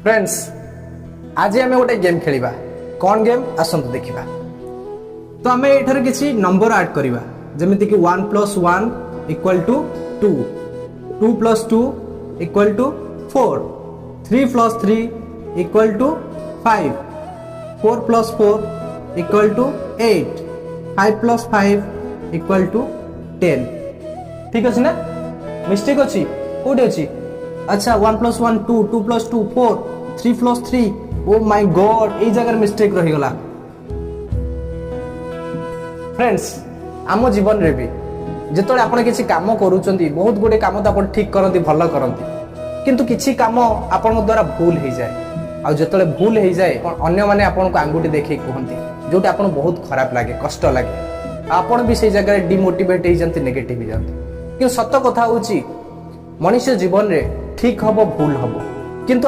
Friends आज आम गोटे गेम खेलिबा कौन गेम आसंतु देखिबा। तो आम एठार किसी नंबर ऐड करवा जमीती कि 1 + 1 = 2, 2 + 2 = 4, 3 + 3 = 5, 4 + 4 = 8, 5 + 5 = 10। ठीक अच्छे ना? मिस्टेक अच्छी कौटे अच्छी? अच्छा 1 + 1 2, 2 + 2 4, 3 + 3 ओ माय गॉड ये जगह मिस्टेक रही गला। फ्रेंड्स आम जीवन रे भी जिते आप किसी काम करुँच बहुत गुड़े काम तो आप ठीक करती भल करती किंतु किसी काम आपण द्वारा भूल हो जाए आ जो भूल हो जाए अन्य मैंने आपको आंगुठी देखे कहते जोटा आपको बहुत खराब लगे कष्ट लगे आपण भी से जगह डिमोटिवेट हो जाती नेगेटिव हो जाती कि सत कथा हूँ मनुष्य जीवन रे ठीक हम भूल हम किंतु